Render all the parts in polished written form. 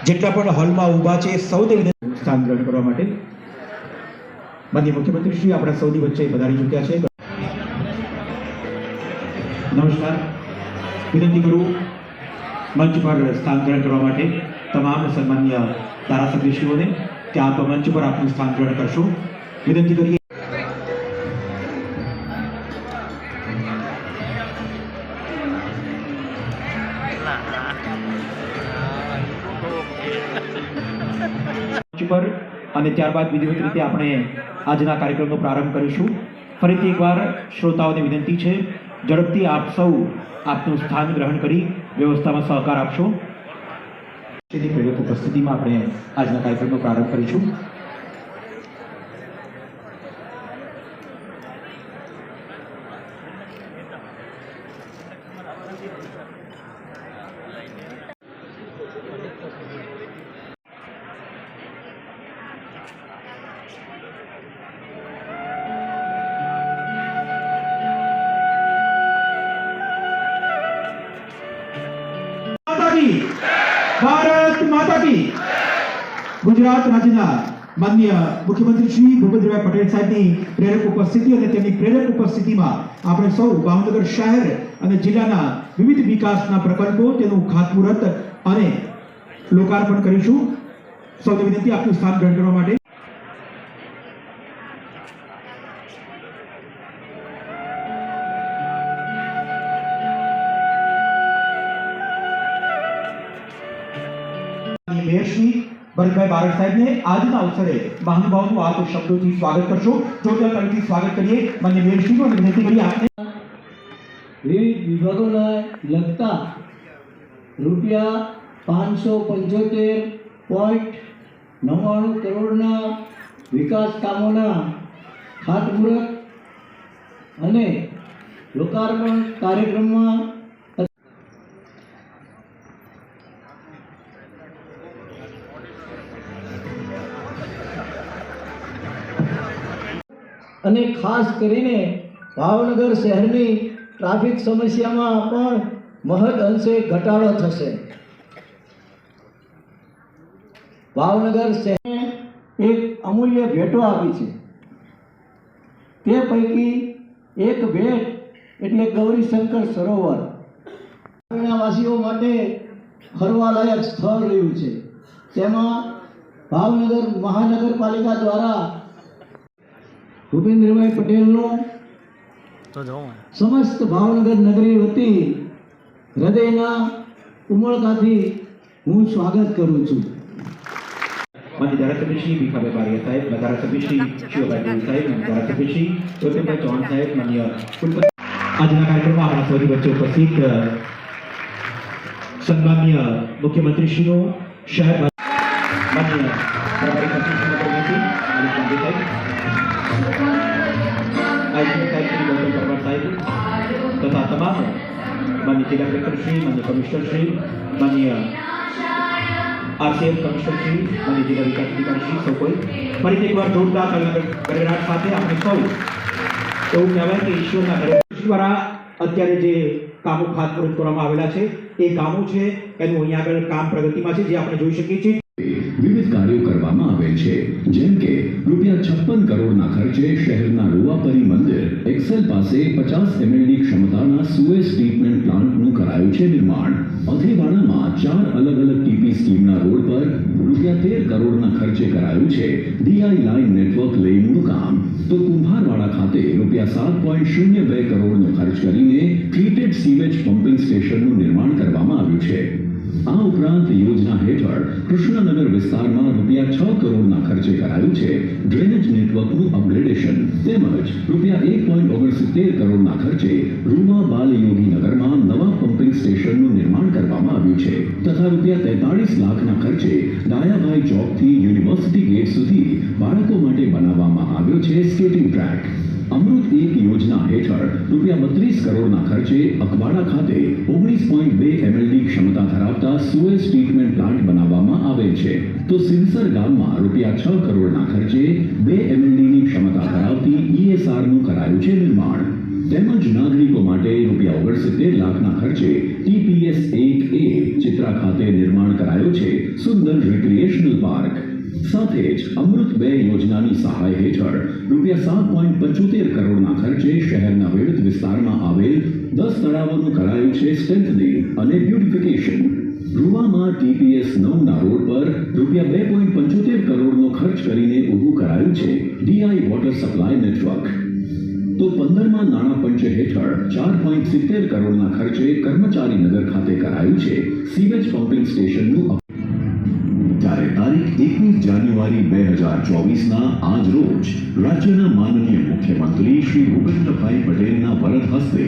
જેટલા પણ હોલમાં ઊભા છે સૌને સ્થાન ગ્રહણ કરવા માટે માનનીય મુખ્યમંત્રી શ્રી આપણા સૌની વચ્ચે પધારી ચૂક્યા છે। નમસ્કાર, વિનંતી કરું મંચ પર સ્થાન ગ્રહણ કરવા માટે તમામ સન્માનીય ધારાસભ્યશ્રીઓને કે આપ મંચ પર આપનું સ્થાન ગ્રહણ કરશો। વિનંતી કરીએ पर અને ત્યારબાદ વિધિવત રીતે આપણે આજના કાર્યક્રમનો પ્રારંભ કરીશું। ફરીથી એકવાર શ્રોતાઓને વિનંતી છે, ઝડપથી આપ સૌ આપનું સ્થાન ગ્રહણ કરી વ્યવસ્થામાં સહકાર આપશો। તેની પ્રેરક ઉપસ્થિતિમાં આપણે આજના કાર્યક્રમનો પ્રારંભ કરીશું। ભારત માતા કી। ગુજરાત રાજ્યના માનનીય મુખ્યમંત્રી શ્રી ભૂપેન્દ્રભાઈ પટેલ સાહેબની પ્રેરક ઉપસ્થિતિ અને તેમની પ્રેરક ઉપસ્થિતિમાં આપણે સૌ ભાવનગર શહેર અને જિલ્લાના વિવિધ વિકાસના પ્રકલ્પો તેનું ખાતમુહૂર્ત અને લોકાર્પણ કરીશું। સૌને વિનંતી આપનું સ્થાન ગ્રહણ કરવા માટે। श्री भरतभाई बारड साहब ने आज अवसरे महानुभाव आप शब्दों की स्वागत करशो। जोरदार ताली स्वागत करिए माननीय मेयर श्री को विनती करिए आपने विविध विभागों लगता रुपया 575.99 करोड़ विकास कामों खातमुहूर्त અને લોકાર્પણ કાર્યક્રમમાં અને ખાસ કરીને ભાવનગર શહેરની ટ્રાફિક સમસ્યામાં પણ મહદ અંશે ઘટાડો થશે। ભાવનગર શહેરને એક અમૂલ્ય ભેટો આપી છે, તે પૈકી એક ભેટ એટલે ગૌરીશંકર સરોવર વાસીઓ માટે ફરવાલાયક સ્થળ રહ્યું છે। તેમાં ભાવનગર મહાનગરપાલિકા દ્વારા ભૂપેન્દ્રભાઈ પટેલનો સમસ્ત ભાવનગર નગરી વતી હૃદયના ઉમળકાથી હું સ્વાગત કરું છું। माननीय धारासभ्य श्री भीखाभाई बारिया साहेब, धारासभ्य श्री शिवभाई देवी साहेब, धारासभ्य श्री ज्योतिर्मय चौहान साहेब, माननीय कुलपति આજના કાર્યક્રમમાં આપણા સૌની વચ્ચે ઉપસ્થિત સન્માનીય મુખ્યમંત્રી શ્રીનો શહેર માનનીય तथा तमाम माननीय जिला कलेक्टर श्री, माननीय कमिश्नर श्री, माननीय आरसीएफ कमिश्नर श्री, माननीय जिला विकास अधिकारी श्री सौ कोई फरीથી એકવાર જોરદાર ગણરાટ સાથે આપણે સૌ એવું કહેવાય કે ઈશ્વરના ઘરે દ્વારા અત્યારે જે કામો ખાતમુહૂર્ત કરવામાં આવેલા છે એ કામો છે એનું અહીંયા આગળ કામ પ્રગતિમાં છે જે આપણે જોઈ શકીએ છીએ। વિવિધ કાર્યો કરવામાં આવેલ છે, જેમ કે રૂપિયા 56 કરોડના ખર્ચે શહેરના રૂવાપરી મંદિર એક્સેલ પાસે 50 ml ક્ષમતાના સુએજ ટ્રીટમેન્ટ પ્લાન્ટનું કરાયું છે નિર્માણ। અથેવાડામાં 4 અલગ અલગ ટીપી સ્કીમના રોડ પર રૂપિયા 13 કરોડના ખર્ચે કરાયું છે ડીઆઈ લાઇન નેટવર્ક લેઇંગનું કામ. તો કુંભારવાડા ખાતે રૂપિયા 7.02 કરોડનો ખર્ચ કરીને ટ્રીટેડ સીવેજ પમ્પિંગ સ્ટેશનનું નિર્માણ કરવામાં આવ્યું છે. આ ઉપરાંત યોજના હેઠળ કૃષ્ણનગર વિસ્તારમાં રૂપિયા 6 કરોડના ખર્ચે કરાયું છે ડ્રેનેજ નેટવર્કનું અપગ્રેડેશન. તેમજ રૂપિયા 1.69 કરોડના ખર્ચે રૂમા બાલયોગી નગરમાં નવા પમ્પિંગ સ્ટેશનનું નિર્માણ કરવામાં આવ્યું છે તથા રૂપિયા 43 લાખના ખર્ચે ડાયાભાઈ ચોકથી યુનિવર્સિટી ગેટ સુધી બાળકો માટે બનાવવામાં આવ્યો છે સ્કેટિંગ ટ્રેક. અમૃત 1 યોજના હેઠળ રૂપિયા 32 કરોડના ખર્ચે અકવાડા ખાતે 19.2 એમએલડી ક્ષમતા ધરાવતા સુએજ ટ્રીટમેન્ટ પ્લાન્ટ બનાવવામાં આવેલ છે. તો સિરસર ગામમાં રૂપિયા 6 કરોડના ખર્ચે 2 એમએલડીની ક્ષમતા ધરાવતી ઈએસઆરનું કરાયું છે નિર્માણ. તેમજ નાગરિકો માટે રૂપિયા 69 લાખના ખર્ચે ટીપીએસ 1A ચિત્રા ખાતે નિર્માણ કરાયો છે સુંદર રિક્રિએશનલ પાર્ક. સાથે જ અમૃત 2 યોજનાની સહાય હેઠળ રૂપિયા 7.75 કરોડના ખર્ચે શહેરના વિવિધ વિસ્તારમાં આવેલ 10 તળાવોનું કરાયું છે સ્ટ્રેન્થનિંગ અને બ્યુટિફિકેશન. રૂવામાં ટીપીએસ 9ના રોડ પર રૂપિયા 2.75 કરોડનો ખર્ચ કરીને ઊભું કરાયું છે ડીઆઈ વોટર સપ્લાય નેટવર્ક. તો 15મા નાણાં પંચ હેઠળ 4.70 કરોડના ખર્ચે કર્મચારી નગર ખાતે કરાયું છે સીવેજ પમ્પિંગ સ્ટેશનનું. ત્યારે તારીખ 21 જાન્યુઆરી 2024ના આજ રોજ રાજ્યના માનનીય મુખ્યમંત્રી શ્રી ભૂપેન્દ્રભાઈ પટેલના વરદ હસ્તે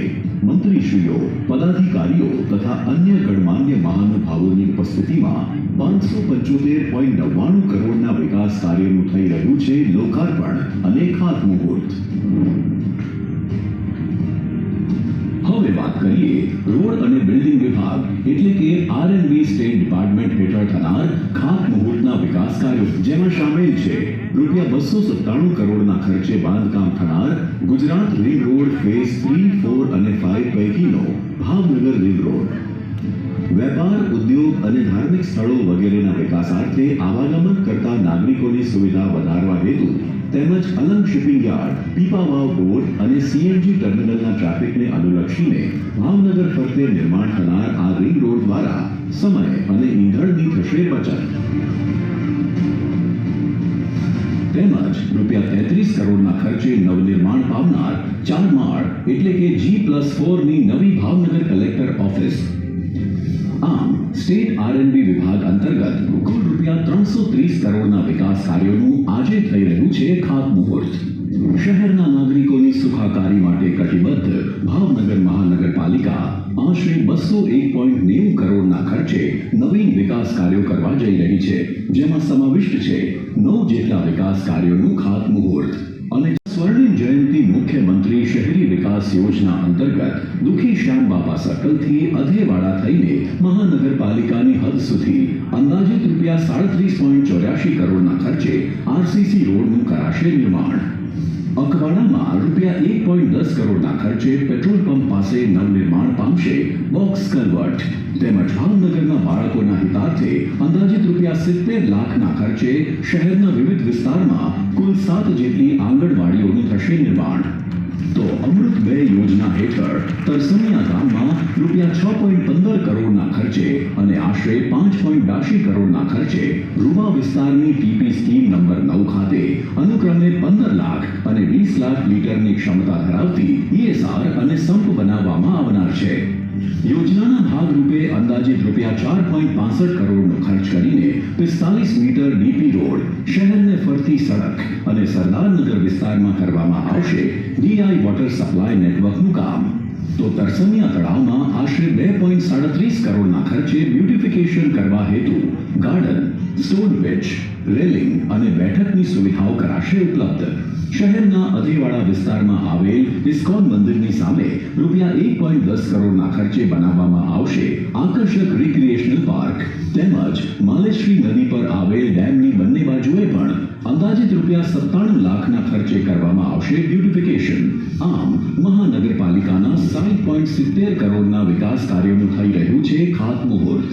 મંત્રીશ્રીઓ, પદાધિકારીઓ તથા અન્ય ગણમાન્ય મહાનુભાવોની ઉપસ્થિતિમાં 575.99 કરોડના વિકાસ કાર્યનું થઈ રહ્યું છે લોકાર્પણ અને ખાતમુહૂર્ત. હવે વાત કરીએ રોડ અને બિલ્ડિંગ વિભાગ એટલે કે આરએનબી સ્ટેટ ડિપાર્ટમેન્ટ હેઠળ થનાર ખાતમુહૂર્તના વિકાસ કાર્યો, જેમાં સામેલ છે રૂપિયા 297 કરોડના ખર્ચે બાંધકામ થનાર ગુજરાત રિંગ રોડ ફેઝ 3, 4 અને 5 પૈકીનો ભાવનગર રિંગ રોડ. વેપાર, ઉદ્યોગ અને ધાર્મિક સ્થળો વગેરેના વિકાસાર્થે આવાગમન કરતા નાગરિકોની સુવિધા વધારવા હેતુ તેમજ Alang shipping yard, Pipavav boat અને સીએનજી ટર્મિનલના ટ્રાફિકને અનુલક્ષીને ભાવનગર ફરતે નિર્માણ થનાર આ રિંગ રોડ દ્વારા સમય અને ઈંધણની થશે બચત. તેમજ રૂપિયા 33 કરોડના ખર્ચે નવનિર્માણ પામનાર 4 માળ એટલે કે G+4ની નવી ભાવનગર કલેક્ટર ઓફિસ. આમ સ્ટેટ આરએનબી વિભાગ અંતર્ગત કુલ રૂપિયા 330 કરોડના વિકાસ કાર્યોનું આજે થઈ રહ્યું છે ખાતમુહૂર્ત. શહેરના નાગરિકોની સુખાકારી માટે કટિબદ્ધ ભાવનગર મહાનગરપાલિકા આશરે 201.90 કરોડના ખર્ચે નવીન વિકાસ કાર્યો કરવા જઈ રહી છે, જેમાં સમાવિષ્ટ છે 9 જેટલા વિકાસ કાર્યોનું ખાતમુહૂર્ત. અને સ્વર્ણિમ જયંતિ મુખ્યમંત્રી શહેરી વિકાસ યોજના અંતર્ગત દુખી શ્યામ બાપા સર્કલથી અધેવાડા થઈને મહાનગરપાલિકાની હદ સુધી અંદાજિત રૂપિયા 37.84 કરોડના ખર્ચે આરસીસી રોડનું કરાશે નિર્માણ. અકવાડામાં રૂપિયા 1.10 કરોડના ખર્ચે પેટ્રોલ પંપ પાસે નવનિર્માણ પામશે બોક્સ કન્વર્ટ. તેમજ ભાવનગરના બાળકોના હિતાર્થે અંદાજિત રૂપિયા 70 લાખના ખર્ચે શહેરના વિવિધ વિસ્તારમાં કુલ 7 જેટલી આંગણવાડીઓનું થશે નિર્માણ. તો અમૃત 2 યોજના હેઠળ તરસમિયા ગામમાં રૂપિયા 6.15 કરોડના ખર્ચે અને આશરે 5.82 કરોડના ખર્ચે રૂમા વિસ્તારની ટીપી સ્કીમ નંબર 9 ખાતે અનુક્રમે 15 લાખ અને 20 લાખ લીટરની ક્ષમતા ધરાવતી ઈએસઆર અને સંપ બનાવવામાં આવનાર છે. યોજનાના ભાગરૂપે અંદાજિત રૂપિયા 4.65 કરોડનો ખર્ચ કરીને 45 મીટર ડીપી રોડ, શહેરને ફરતી સડક અને સરદારનગર વિસ્તારમાં કરવામાં આવશે ડીઆઈ વોટર સપ્લાય નેટવર્કનું કામ. તો તરસમિયા તળાવમાં આશરે 2.37 કરોડના ખર્ચે બ્યુટિફિકેશન કરવા હેતુ ગાર્ડન, સ્ટોન બેચ, રેલિંગ અને બેઠકની સુવિધાઓ કરાશે ઉપલબ્ધ. શહેરના અધેવાડા વિસ્તારમાં આવેલ ઇસ્કોન મંદિરની સામે રૂપિયા 1.10 કરોડના ખર્ચે બનાવવામાં આવશે આકર્ષક રિક્રિએશનલ પાર્ક. તેમજ માલેશ્રી નદી પર આવેલ ડેમની બંને બાજુએ પણ અંદાજિત રૂપિયા 97 લાખના ખર્ચે કરવામાં આવશે બ્યુટિફિકેશન. આમ મહાનગરપાલિકાના 60.70 કરોડના વિકાસ કાર્યોનું થઈ રહ્યું છે ખાતમુહૂર્ત.